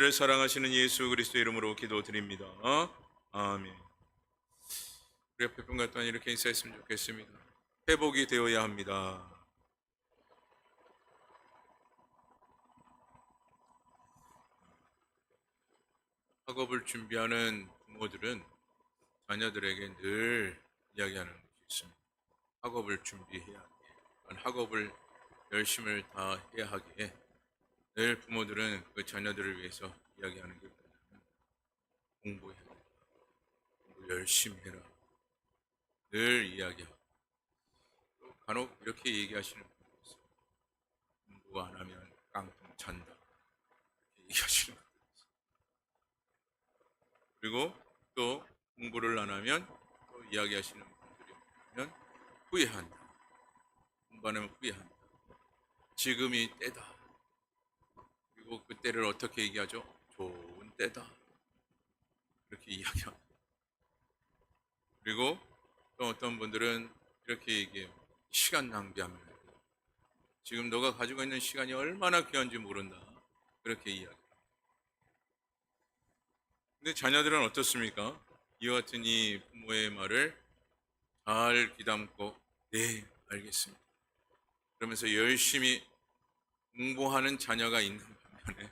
를 사랑하시는 예수 그리스도 이름으로 기도드립니다. 아멘. 우리 옆에 분과 또한 이렇게 인사했으면 좋겠습니다. 회복이 되어야 합니다. 학업을 준비하는 부모들은 자녀들에게 늘 이야기하는 것이 있습니다. 학업을 준비해야 하기에, 학업을 열심을 다해야 하기에 늘 부모들은 그 자녀들을 위해서 이야기하는 게 뭐냐면 공부해야 된다. 공부 열심히 해라. 늘 이야기하고 또 간혹 이렇게 얘기하시는 분도 있어요. 공부 안 하면 깡통 찬다. 이렇게 얘기하시는 분도 있어요. 그리고 또 공부를 안 하면 또 이야기하시는 분들이 뭐냐면 후회한다. 공부 안 하면 후회한다. 지금이 때다. 그리고 그 때를 어떻게 얘기하죠? 좋은 때다. 그렇게 이야기합니다. 그리고 또 어떤 분들은 이렇게 얘기해요. 시간 낭비하면 안 돼. 지금 너가 가지고 있는 시간이 얼마나 귀한지 모른다. 그렇게 이야기합니다. 근데 자녀들은 어떻습니까? 이와 같은 이 부모의 말을 잘 귀담고 네, 알겠습니다. 그러면서 열심히 공부하는 자녀가 있는 반면에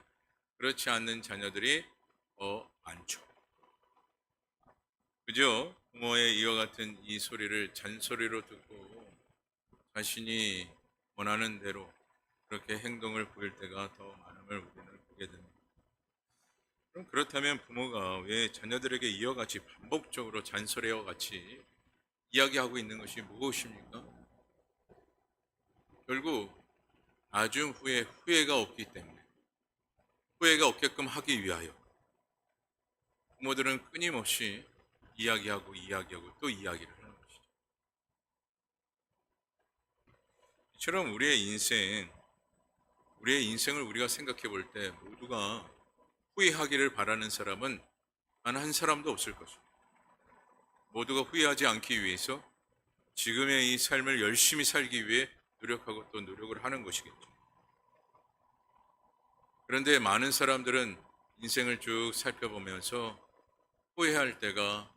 그렇지 않는 자녀들이 더 많죠. 그죠? 부모의 이와 같은 이 소리를 잔소리로 듣고 자신이 원하는 대로 그렇게 행동을 보일 때가 더 많음을 우리는 보게 됩니다. 그럼 그렇다면 부모가 왜 자녀들에게 이와 같이 반복적으로 잔소리와 같이 이야기하고 있는 것이 무엇입니까? 결국 나중 후에 후회가 없기 때문에 후회가 없게끔 하기 위하여 부모들은 끊임없이 이야기하고 또 이야기를 하는 것이죠. 이처럼 우리의 인생을 우리가 생각해 볼 때 모두가 후회하기를 바라는 사람은 단 한 사람도 없을 것입니다. 모두가 후회하지 않기 위해서 지금의 이 삶을 열심히 살기 위해 노력하고 또 노력을 하는 것이겠죠. 그런데 많은 사람들은 인생을 쭉 살펴보면서 후회할 때가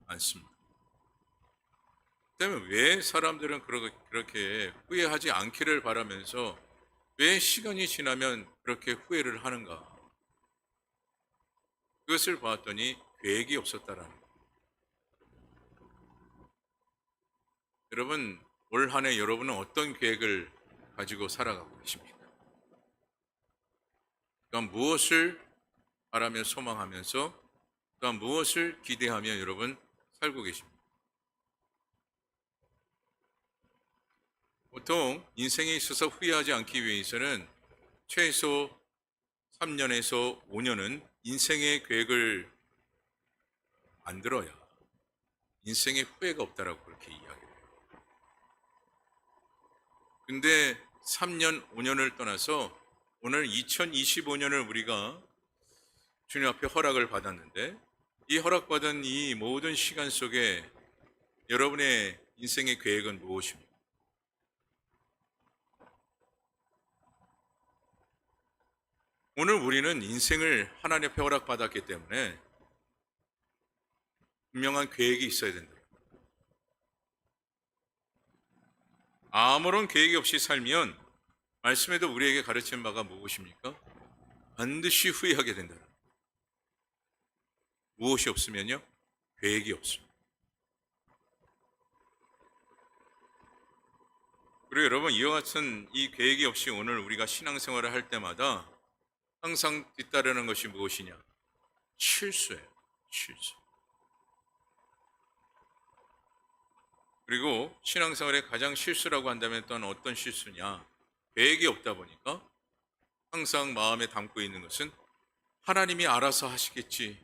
많습니다. 그다음에 왜 사람들은 그렇게 후회하지 않기를 바라면서 왜 시간이 지나면 그렇게 후회를 하는가? 그것을 보았더니 계획이 없었다라는 거예요. 여러분, 올 한 해 여러분은 어떤 계획을 가지고 살아가고 계십니까? 또한 무엇을 바라며 소망하면서 또한 무엇을 기대하며 여러분 살고 계십니까? 보통 인생에 있어서 후회하지 않기 위해서는 최소 3년에서 5년은 인생의 계획을 만들어야 인생에 후회가 없다라고 그렇게 이야기해요. 근데 3년, 5년을 떠나서 오늘 2025년을 우리가 주님 앞에 허락을 받았는데 이 허락받은 이 모든 시간 속에 여러분의 인생의 계획은 무엇입니까? 오늘 우리는 인생을 하나님 앞에 허락받았기 때문에 분명한 계획이 있어야 된다. 아무런 계획이 없이 살면 말씀에도 우리에게 가르친 바가 무엇입니까? 반드시 후회하게 된다. 무엇이 없으면요? 계획이 없습니다. 그리고 여러분 이와 같은 이 계획이 없이 오늘 우리가 신앙생활을 할 때마다 항상 뒤따르는 것이 무엇이냐? 실수예요. 실수. 그리고 신앙생활의 가장 실수라고 한다면 또한 어떤 실수냐? 계획이 없다 보니까 항상 마음에 담고 있는 것은 하나님이 알아서 하시겠지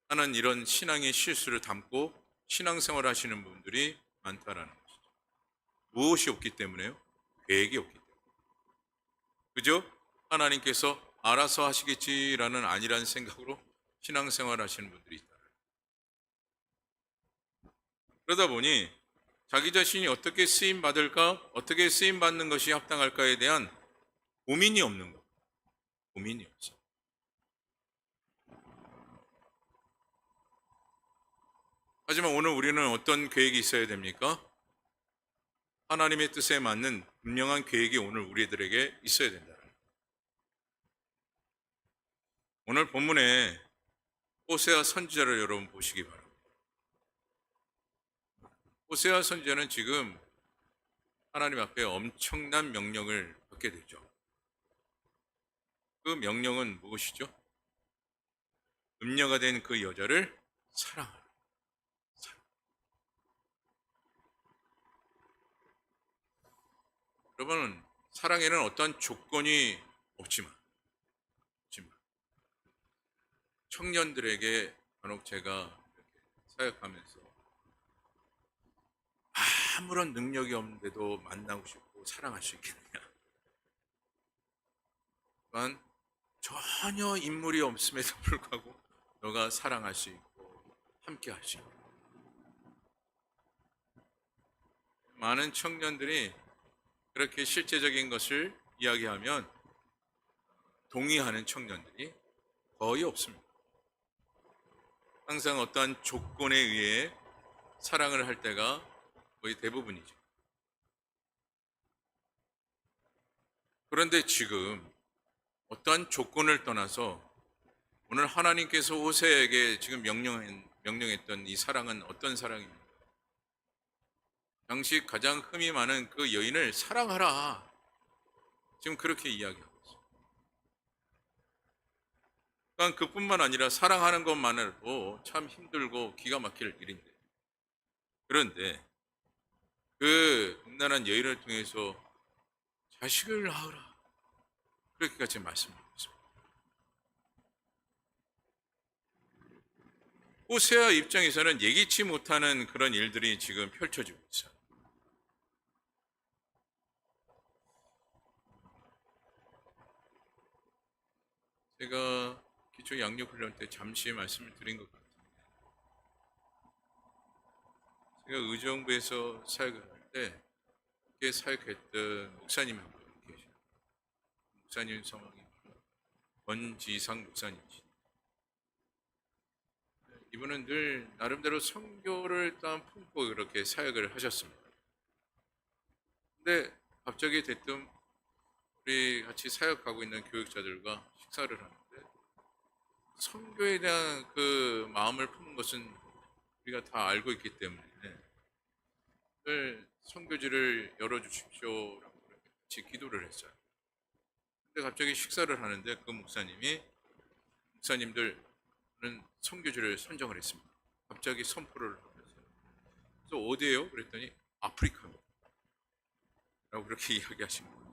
하는 이런 신앙의 실수를 담고 신앙생활 하시는 분들이 많다라는 것이죠. 무엇이 없기 때문에요? 계획이 없기 때문에. 그죠? 하나님께서 알아서 하시겠지라는 아니란 생각으로 신앙생활 하시는 분들이 있다. 그러다 보니 자기 자신이 어떻게 쓰임 받을까, 어떻게 쓰임 받는 것이 합당할까에 대한 고민이 없는 것. 고민이 없어. 하지만 오늘 우리는 어떤 계획이 있어야 됩니까? 하나님의 뜻에 맞는 분명한 계획이 오늘 우리들에게 있어야 된다. 오늘 본문에 호세아 선지자를 여러분 보시기 바랍니다. 호세아 선지자는 지금 하나님 앞에 엄청난 명령을 받게 되죠. 그 명령은 무엇이죠? 음녀가 된 그 여자를 사랑하라. 여러분, 사랑에는 어떠한 조건이 없지만 청년들에게 간혹 제가 이렇게 사역하면서 아무런 능력이 없는데도 만나고 싶고 사랑할 수 있겠느냐? 또한 전혀 인물이 없음에도 불구하고 너가 사랑할 수 있고 함께 할 수 있고, 많은 청년들이 그렇게 실제적인 것을 이야기하면 동의하는 청년들이 거의 없습니다. 항상 어떠한 조건에 의해 사랑을 할 때가 거의 대부분이죠. 그런데 지금 어떠한 조건을 떠나서 오늘 하나님께서 호세에게 지금 명령했던 이 사랑은 어떤 사랑입니까? 당시 가장 흠이 많은 그 여인을 사랑하라. 지금 그렇게 이야기하고 있어요. 그러니까 그뿐만 아니라 사랑하는 것만으로도 참 힘들고 기가 막힐 일인데, 그런데 그 음란한 여인을 통해서 자식을 낳으라, 그렇게까지 말씀하고 있습니다. 호세아 입장에서는 예기치 못하는 그런 일들이 지금 펼쳐지고 있어요. 제가 기초 양육 훈련 때 잠시 말씀을 드린 것 같은데, 제가 의정부에서 사역을 할 때 그때 사역했던 목사님이 한 분 계셔요. 목사님 성함이 권지상 목사님이시죠. 이분은 늘 나름대로 선교를 딱 품고 그렇게 사역을 하셨습니다. 근데 갑자기 대뜸 우리 같이 사역하고 있는 교육자들과 식사를 하는데, 선교에 대한 그 마음을 품은 것은 우리가 다 알고 있기 때문에 늘 선교지를 열어주십시오라고 같이 기도를 했어요. 근데 갑자기 식사를 하는데 그 목사님들은 선교지를 선정을 했습니다. 갑자기 선포를 하면서. 그래서 어디예요? 그랬더니 아프리카입니다. 라고 그렇게 이야기하신 거예요.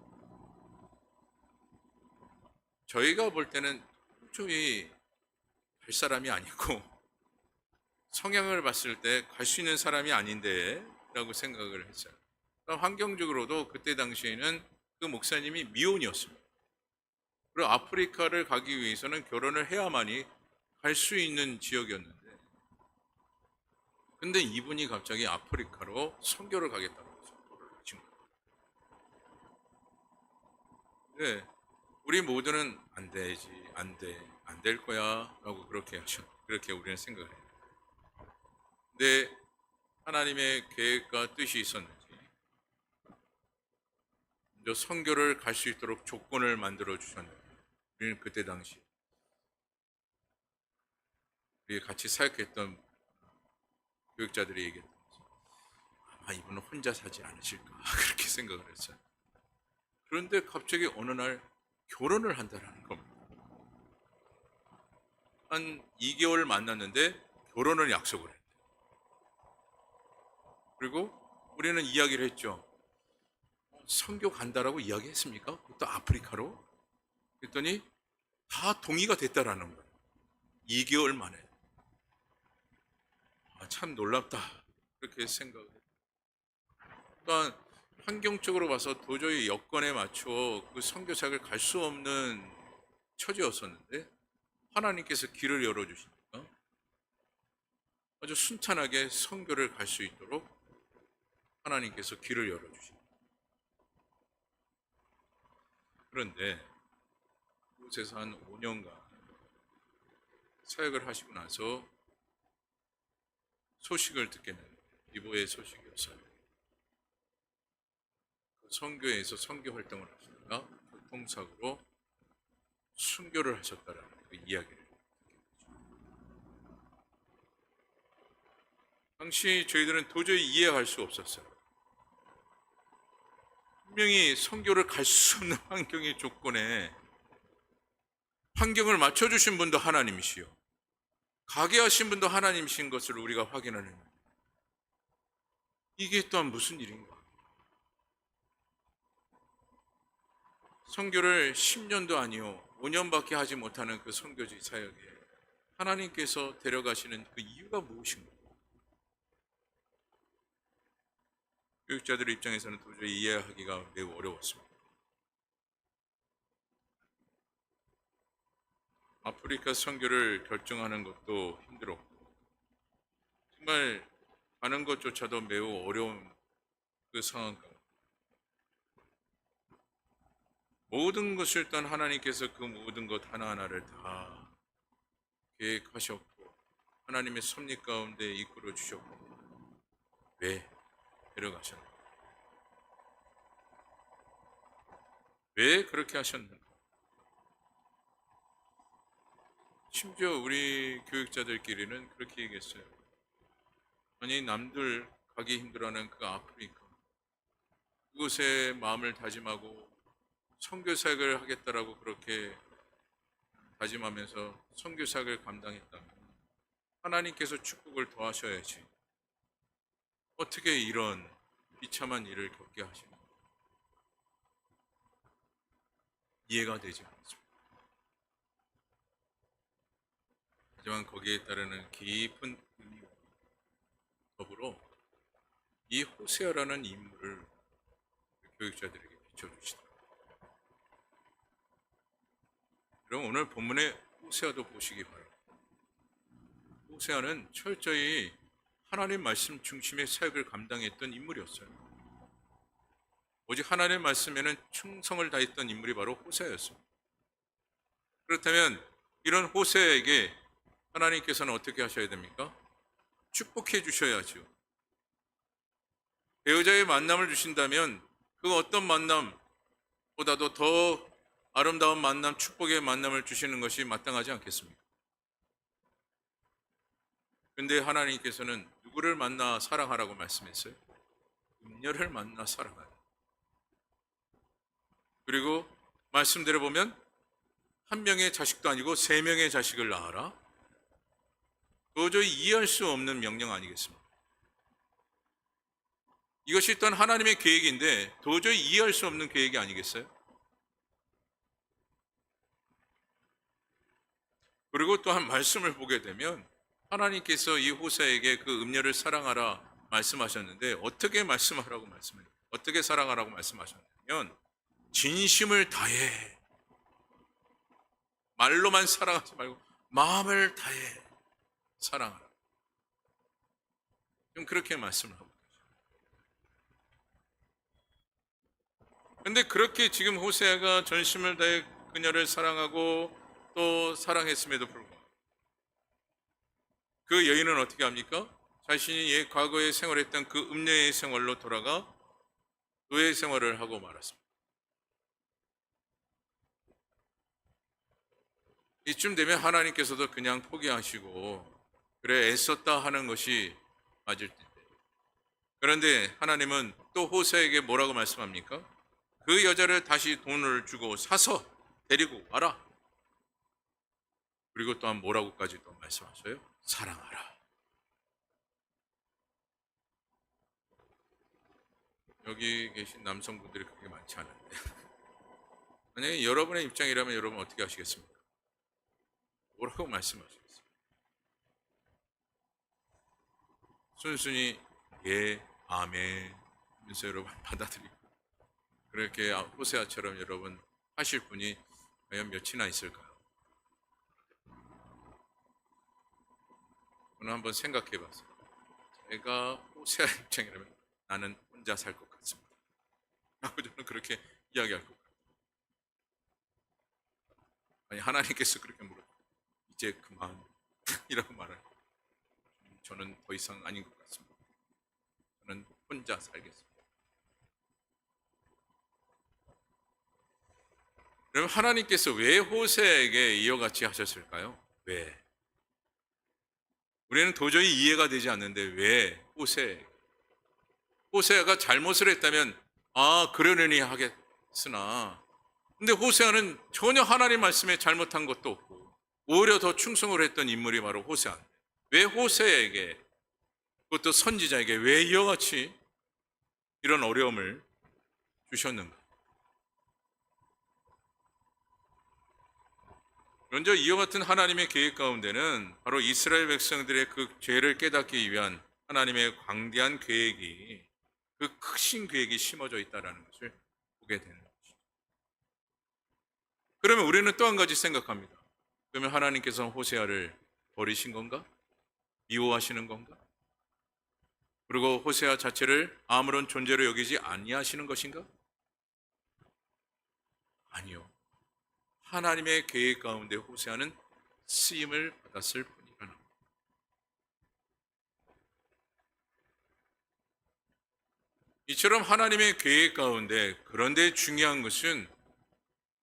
저희가 볼 때는 도저히 갈 사람이 아니고 성향을 봤을 때 갈 수 있는 사람이 아닌데 라고 생각을 했어요. 환경적으로도 그때 당시에는 그 목사님이 미혼이었습니다. 그리고 아프리카를 가기 위해서는 결혼을 해야만이 갈 수 있는 지역이었는데, 근데 이분이 갑자기 아프리카로 선교를 가겠다고 선포를 하신 거예요. 네, 우리 모두는 안 되지, 안 돼, 안 될 거야 라고 그렇게 우리는 생각을 해요. 근데 하나님의 계획과 뜻이 있었는지 먼저 선교를 갈 수 있도록 조건을 만들어 주셨는데, 우리는 그때 당시 우리 같이 사역했던 교육자들이 얘기했던 거죠. 아마 이분은 혼자 사지 않으실까 그렇게 생각을 했어요. 그런데 갑자기 어느 날 결혼을 한다는 겁니다. 한 2개월 만났는데 결혼을 약속을 했대요. 그리고 우리는 이야기를 했죠. 선교 간다라고 이야기했습니까? 또 아프리카로? 그랬더니 다 동의가 됐다라는 거예요. 2개월 만에. 참 놀랍다. 그렇게 생각을 해요. 그러니까 환경적으로 봐서 도저히 여건에 맞춰 그 선교사역을 갈 수 없는 처지였었는데 하나님께서 길을 열어주시니까 아주 순탄하게 선교를 갈 수 있도록 하나님께서 길을 열어주십니다. 그런데 그곳에서 한 5년간 사역을 하시고 나서 소식을 듣게 된 비보의 소식이었어요. 그 선교에서 선교 활동을 하시다가 교통사고로 순교를 하셨다라는 그 이야기를. 당시 저희들은 도저히 이해할 수 없었어요. 분명히 선교를 갈 수 없는 환경의 조건에 환경을 맞춰주신 분도 하나님이시요, 가게 하신 분도 하나님이신 것을 우리가 확인하는, 이게 또한 무슨 일인가? 선교를 10년도 아니요 5년밖에 하지 못하는 그 선교지 사역에 하나님께서 데려가시는 그 이유가 무엇인가? 교육자들 입장에서는 도저히 이해하기가 매우 어려웠습니다. 아프리카 선교를 결정하는 것도 힘들었고, 정말 가는 것조차도 매우 어려운 그 상황 가운데 모든 것을 일단 하나님께서 그 모든 것 하나하나를 다 계획하셨고 하나님의 섭리 가운데 이끌어 주셨고, 왜 데려가셨는가? 왜 그렇게 하셨는가? 심지어 우리 교육자들끼리는 그렇게 얘기했어요. 아니, 남들 가기 힘들어하는 그 아프리카, 그곳에 마음을 다짐하고 선교 사역을 하겠다라고 그렇게 다짐하면서 선교 사역을 감당했다면 하나님께서 축복을 더하셔야지 어떻게 이런 비참한 일을 겪게 하시는가? 이해가 되지 않습니다. 하지만 거기에 따르는 깊은 의미와 더불어 이 호세아라는 인물을 교육자들에게 비춰주시더라고요. 그럼 오늘 본문의 호세아도 보시기 바랍니다. 호세아는 철저히 하나님 말씀 중심의 사역을 감당했던 인물이었어요. 오직 하나님 말씀에는 충성을 다했던 인물이 바로 호세아였습니다. 그렇다면 이런 호세아에게 하나님께서는 어떻게 하셔야 됩니까? 축복해 주셔야죠. 배우자의 만남을 주신다면 그 어떤 만남보다도 더 아름다운 만남, 축복의 만남을 주시는 것이 마땅하지 않겠습니까? 그런데 하나님께서는 누구를 만나 사랑하라고 말씀했어요? 음녀를 만나 사랑하라. 그리고 말씀대로 보면 한 명의 자식도 아니고 세 명의 자식을 낳아라. 도저히 이해할 수 없는 명령 아니겠습니까? 이것이 또한 하나님의 계획인데 도저히 이해할 수 없는 계획이 아니겠어요? 그리고 또한 말씀을 보게 되면 하나님께서 이 호세에게 그 음녀를 사랑하라 말씀하셨는데 어떻게 말씀하라고 말씀해요? 어떻게 사랑하라고 말씀하셨냐면 진심을 다해, 말로만 사랑하지 말고 마음을 다해 사랑하라. 지금 그렇게 말씀을 하고 계세요. 근데 그렇게 지금 호세아가 전심을 다해 그녀를 사랑하고 또 사랑했음에도 불구하고 그 여인은 어떻게 합니까? 자신이 옛 과거에 생활했던 그 음녀의 생활로 돌아가 노예 생활을 하고 말았습니다. 이쯤 되면 하나님께서도 그냥 포기하시고 그래 애썼다 하는 것이 맞을 텐데, 그런데 하나님은 또 호세에게 뭐라고 말씀합니까? 그 여자를 다시 돈을 주고 사서 데리고 와라. 그리고 또한 뭐라고까지 또 말씀하셔요? 사랑하라. 여기 계신 남성분들이 그렇게 많지 않은데 만약에 여러분의 입장이라면 여러분 어떻게 하시겠습니까? 뭐라고 말씀하시겠습니까? 순순히 예, 아멘 하면서 여러분 받아들이고 그렇게 호세아처럼 여러분 하실 분이 과연 몇이나 있을까요? 저는 한번 생각해 봤어요. 제가 호세아 입장이라면 나는 혼자 살 것 같습니다. 라고 저는 그렇게 이야기할 것 같아요. 아니, 하나님께서 그렇게 물어 이제 그만 이라고 말할 거예요. 저는 더 이상 아닌 것 같습니다. 저는 혼자 살겠습니다. 그럼 하나님께서 왜 호세에게 이와 같이 하셨을까요? 왜? 우리는 도저히 이해가 되지 않는데 왜 호세아가 잘못을 했다면 그러려니 하겠으나, 근데 호세아는 전혀 하나님 말씀에 잘못한 것도 없고 오히려 더 충성을 했던 인물이 바로 호세아인데 왜 호세에게, 그것도 선지자에게 왜 이와 같이 이런 어려움을 주셨는가? 먼저 이와 같은 하나님의 계획 가운데는 바로 이스라엘 백성들의 그 죄를 깨닫기 위한 하나님의 광대한 계획이, 그 크신 계획이 심어져 있다는 것을 보게 되는 것이죠. 그러면 우리는 또 한 가지 생각합니다. 그러면 하나님께서 호세아를 버리신 건가? 미워하시는 건가? 그리고 호세아 자체를 아무런 존재로 여기지 아니하시는 것인가? 아니요. 하나님의 계획 가운데 호세아는 쓰임을 받았을 뿐이라는. 이처럼 하나님의 계획 가운데, 그런데 중요한 것은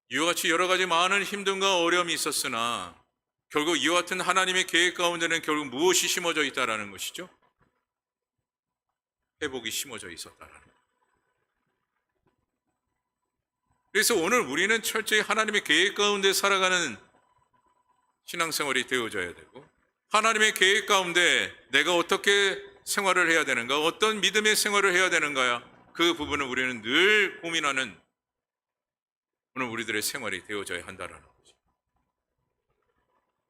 이와 같이 여러 가지 많은 힘듦과 어려움이 있었으나 결국 이와 같은 하나님의 계획 가운데는 결국 무엇이 심어져 있다라는 것이죠? 회복이 심어져 있었다라는 것. 그래서 오늘 우리는 철저히 하나님의 계획 가운데 살아가는 신앙생활이 되어져야 되고, 하나님의 계획 가운데 내가 어떻게 생활을 해야 되는가, 어떤 믿음의 생활을 해야 되는가야, 그 부분을 우리는 늘 고민하는 오늘 우리들의 생활이 되어져야 한다라는 거죠.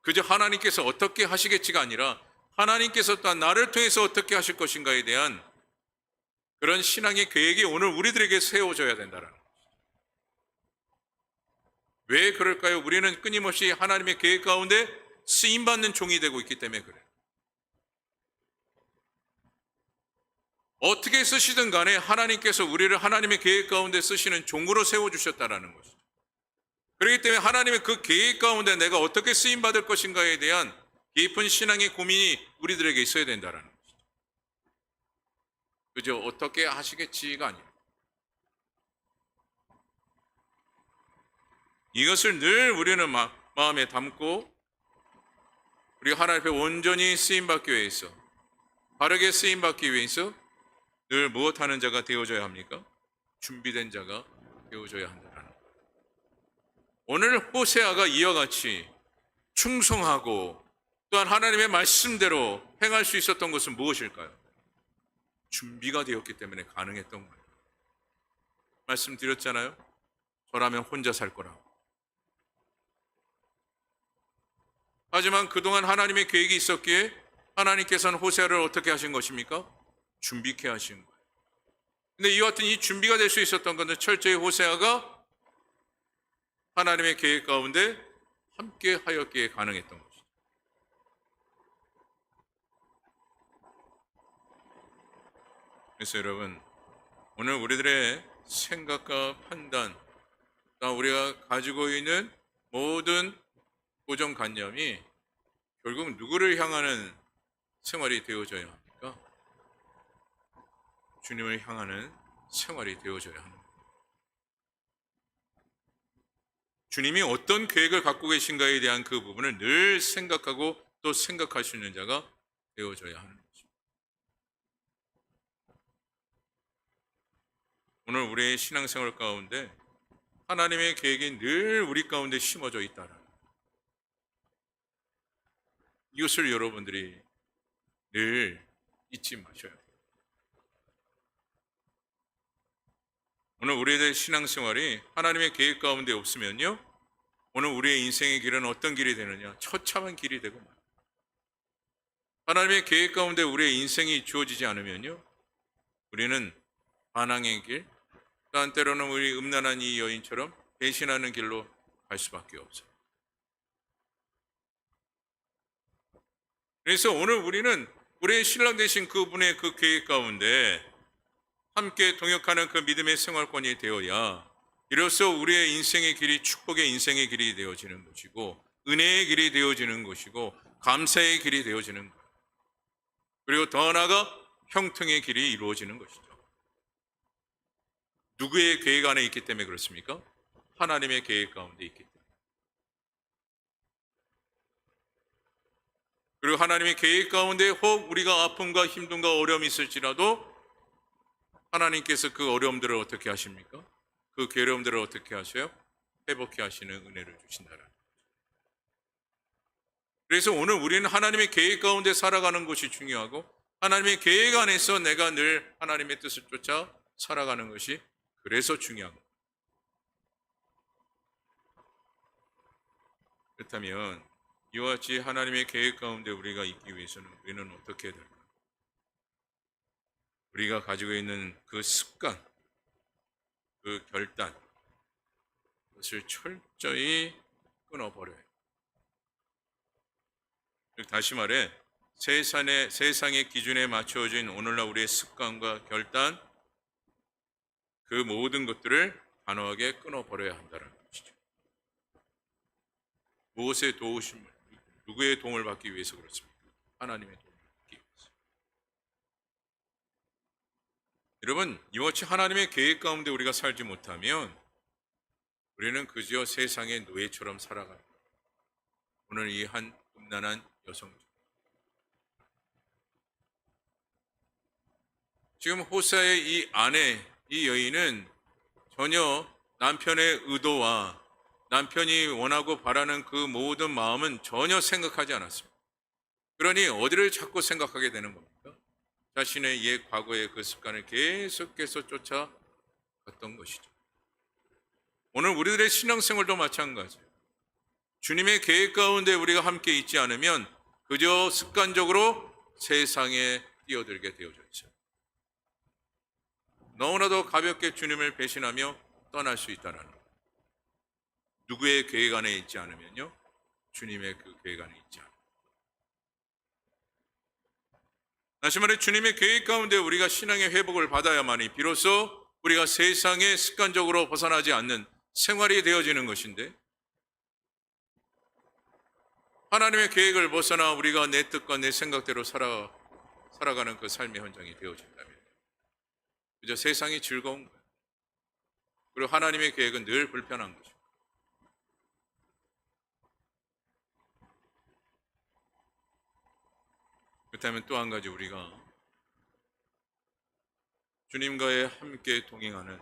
그저 하나님께서 어떻게 하시겠지가 아니라 하나님께서 또 나를 통해서 어떻게 하실 것인가에 대한 그런 신앙의 계획이 오늘 우리들에게 세워져야 된다라는 거죠. 왜 그럴까요? 우리는 끊임없이 하나님의 계획 가운데 쓰임받는 종이 되고 있기 때문에 그래요. 어떻게 쓰시든 간에 하나님께서 우리를 하나님의 계획 가운데 쓰시는 종으로 세워주셨다라는 것이죠. 그렇기 때문에 하나님의 그 계획 가운데 내가 어떻게 쓰임받을 것인가에 대한 깊은 신앙의 고민이 우리들에게 있어야 된다라는 것이죠. 그저 어떻게 하시겠지가 아니에요. 이것을 늘 우리는 마음에 담고 우리 하나님 앞에 온전히 쓰임받기 위해서, 바르게 쓰임받기 위해서 늘 무엇하는 자가 되어져야 합니까? 준비된 자가 되어져야 한다는 것. 오늘 호세아가 이와 같이 충성하고 또한 하나님의 말씀대로 행할 수 있었던 것은 무엇일까요? 준비가 되었기 때문에 가능했던 거예요. 말씀드렸잖아요. 저라면 혼자 살 거라고. 하지만 그동안 하나님의 계획이 있었기에 하나님께서는 호세아를 어떻게 하신 것입니까? 준비케 하신 거예요. 근데 이와 같은 이 준비가 될 수 있었던 것은 철저히 호세아가 하나님의 계획 가운데 함께 하였기에 가능했던 것이죠. 그래서 여러분, 오늘 우리들의 생각과 판단, 또 우리가 가지고 있는 모든 고정관념이 결국 누구를 향하는 생활이 되어져야 합니까? 주님을 향하는 생활이 되어져야 합니다. 주님이 어떤 계획을 갖고 계신가에 대한 그 부분을 늘 생각하고 또 생각할 수 있는 자가 되어져야 하는 것입니다. 오늘 우리의 신앙생활 가운데 하나님의 계획이 늘 우리 가운데 심어져 있다는 이것을 여러분들이 늘 잊지 마셔야 돼요. 오늘 우리의 신앙생활이 하나님의 계획 가운데 없으면요, 오늘 우리의 인생의 길은 어떤 길이 되느냐? 처참한 길이 되고 말이에요. 하나님의 계획 가운데 우리의 인생이 주어지지 않으면요, 우리는 반항의 길, 또한 때로는 우리 음란한 이 여인처럼 배신하는 길로 갈 수밖에 없어요. 그래서 오늘 우리는 우리의 신랑 되신 그분의 그 계획 가운데 함께 동역하는 그 믿음의 생활권이 되어야 이로써 우리의 인생의 길이 축복의 인생의 길이 되어지는 것이고 은혜의 길이 되어지는 것이고 감사의 길이 되어지는 거예요. 그리고 더 나아가 형통의 길이 이루어지는 것이죠. 누구의 계획 안에 있기 때문에 그렇습니까? 하나님의 계획 가운데 있기 때문에. 그리고 하나님의 계획 가운데 혹 우리가 아픔과 힘듦과 어려움이 있을지라도 하나님께서 그 어려움들을 어떻게 하십니까? 그 괴로움들을 어떻게 하셔요? 회복해 하시는 은혜를 주신다라는. 그래서 오늘 우리는 하나님의 계획 가운데 살아가는 것이 중요하고 하나님의 계획 안에서 내가 늘 하나님의 뜻을 쫓아 살아가는 것이 그래서 중요한 거예요. 그렇다면 이와 같이 하나님의 계획 가운데 우리가 있기 위해서는 우리는 어떻게 해야 될까요? 우리가 가지고 있는 그 습관, 그 결단, 그것을 철저히 끊어버려요. 다시 말해 세상의 기준에 맞춰진 오늘날 우리의 습관과 결단, 그 모든 것들을 단호하게 끊어버려야 한다는 것이죠. 무엇의 도우심을, 누구의 도움을 받기 위해서 그렇습니까? 하나님의 도움을 받기 위해서. 여러분, 이같이 하나님의 계획 가운데 우리가 살지 못하면 우리는 그저 세상의 노예처럼 살아갑니다. 오늘 이 한 음란한 여성, 지금 호사의 이 아내, 이 여인은 전혀 남편의 의도와 남편이 원하고 바라는 그 모든 마음은 전혀 생각하지 않았습니다. 그러니 어디를 자꾸 생각하게 되는 겁니까? 자신의 옛 과거의 그 습관을 계속해서 쫓아갔던 것이죠. 오늘 우리들의 신앙생활도 마찬가지예요. 주님의 계획 가운데 우리가 함께 있지 않으면 그저 습관적으로 세상에 뛰어들게 되어져 있어요. 너무나도 가볍게 주님을 배신하며 떠날 수 있다는 것. 누구의 계획 안에 있지 않으면요, 주님의 그 계획 안에 있지 않아요. 다시 말해 주님의 계획 가운데 우리가 신앙의 회복을 받아야만이 비로소 우리가 세상에 습관적으로 벗어나지 않는 생활이 되어지는 것인데, 하나님의 계획을 벗어나 우리가 내 뜻과 내 생각대로 살아가는 그 삶의 현장이 되어진다면 그저 세상이 즐거운 거예요. 그리고 하나님의 계획은 늘 불편한 거죠. 그렇다면 또 한 가지 우리가 주님과의 함께 동행하는,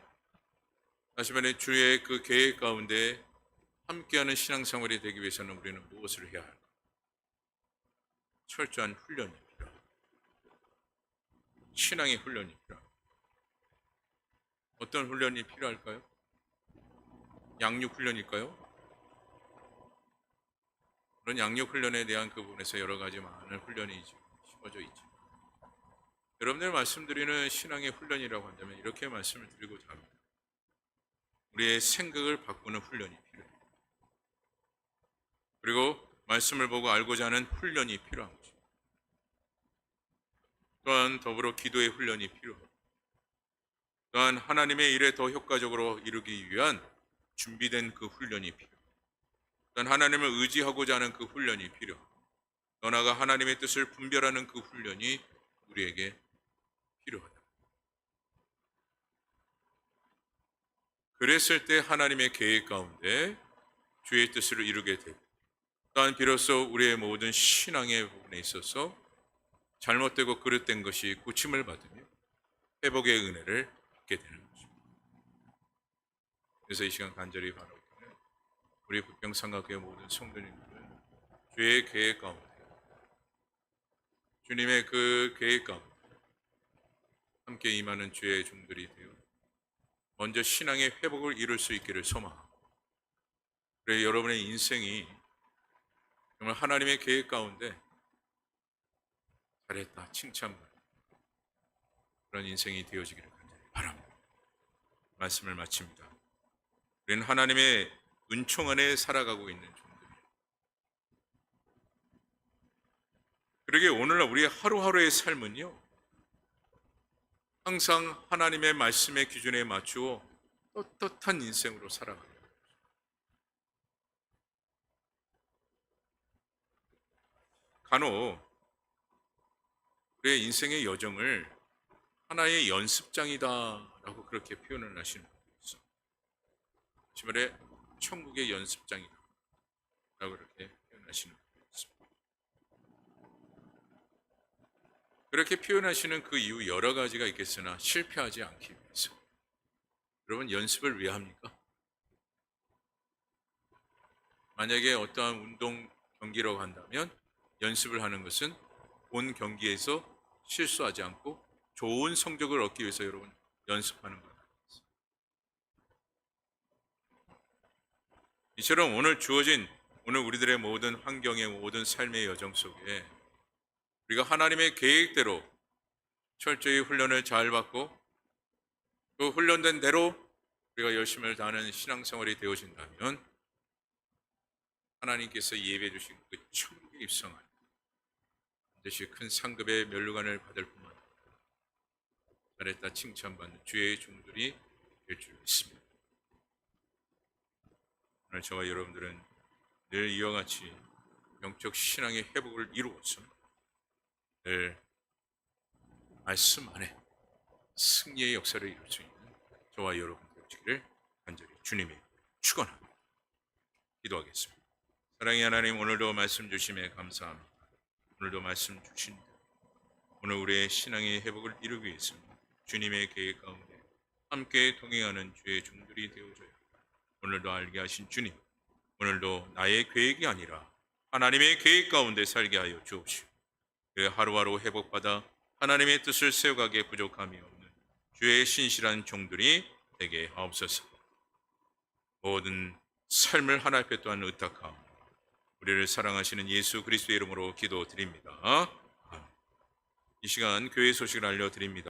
다시 말해 주의 그 계획 가운데 함께하는 신앙생활이 되기 위해서는 우리는 무엇을 해야 할까? 철저한 훈련이 필요합니다. 신앙의 훈련이 필요합니다. 어떤 훈련이 필요할까요? 양육 훈련일까요? 그런 양육 훈련에 대한 그 부분에서 여러 가지 많은 훈련이 심어져 있죠. 여러분들 말씀드리는 신앙의 훈련이라고 한다면 이렇게 말씀을 드리고자 합니다. 우리의 생각을 바꾸는 훈련이 필요해요. 그리고 말씀을 보고 알고자 하는 훈련이 필요한 거죠. 또한 더불어 기도의 훈련이 필요하고, 또한 하나님의 일에 더 효과적으로 이루기 위한 준비된 그 훈련이 필요해요. 또한 하나님을 의지하고자 하는 그 훈련이 필요하고, 더 나아가 하나님의 뜻을 분별하는 그 훈련이 우리에게 필요하다. 그랬을 때 하나님의 계획 가운데 주의 뜻을 이루게 되고, 또한 비로소 우리의 모든 신앙의 부분에 있어서 잘못되고 그릇된 것이 고침을 받으며 회복의 은혜를 받게 되는 것입니다. 그래서 이 시간 간절히 바라오기는 우리 부평상각교회 모든 성도님들은 주의 계획 가운데, 주님의 그 계획 가운데 함께 임하는 주의 종들이 되어 먼저 신앙의 회복을 이룰 수 있기를 소망하고, 그래 여러분의 인생이 정말 하나님의 계획 가운데 잘했다 칭찬받는 그런 인생이 되어지기를 간절히 바랍니다. 말씀을 마칩니다. 우리는 하나님의 은총 안에 살아가고 있는 종들이에요. 그러게 오늘날 우리의 하루하루의 삶은요, 항상 하나님의 말씀의 기준에 맞추어 떳떳한 인생으로 살아가요. 간혹 우리의 인생의 여정을 하나의 연습장이다라고 그렇게 표현을 하시는 분이 있어요. 다시 말해 천국의 연습장이다라고 그렇게 표현하시는 분이 있습니다. 그렇게 표현하시는 그 이유 여러 가지가 있겠으나 실패하지 않기 위해서. 여러분 연습을 왜 합니까? 만약에 어떠한 운동 경기로 간다면 연습을 하는 것은 본 경기에서 실수하지 않고 좋은 성적을 얻기 위해서 여러분 연습하는 거다. 이처럼 오늘 우리들의 모든 환경의 모든 삶의 여정 속에 우리가 하나님의 계획대로 철저히 훈련을 잘 받고 그 훈련된 대로 우리가 열심을 다하는 신앙생활이 되어진다면 하나님께서 예배해 주신 그 천국에 입성한 반드시 큰 상급의 면류관을 받을 뿐만 아니라 잘했다 칭찬받는 주의 종들이 될 줄 믿습니다. 오늘 저와 여러분들은 늘 이와 같이 영적 신앙의 회복을 이루어서 늘 말씀 안에 승리의 역사를 이룰 수 있는 저와 여러분 되시기를 간절히 주님이 축원합니다. 기도하겠습니다. 사랑의 하나님, 오늘도 말씀 주심에 감사합니다. 오늘도 말씀 주신 대로 오늘 우리의 신앙의 회복을 이루기 위해서 주님의 계획 가운데 함께 동행하는 주의 종들이 되어줘야 합니다. 오늘도 알게 하신 주님, 오늘도 나의 계획이 아니라 하나님의 계획 가운데 살게 하여 주옵시오. 그래 하루하루 회복받아 하나님의 뜻을 세워가기에 부족함이 없는 주의 신실한 종들이 되게 하옵소서. 모든 삶을 하나님 앞에 또한 의탁하옵니다. 우리를 사랑하시는 예수 그리스도의 이름으로 기도드립니다. 이 시간 교회 소식을 알려드립니다.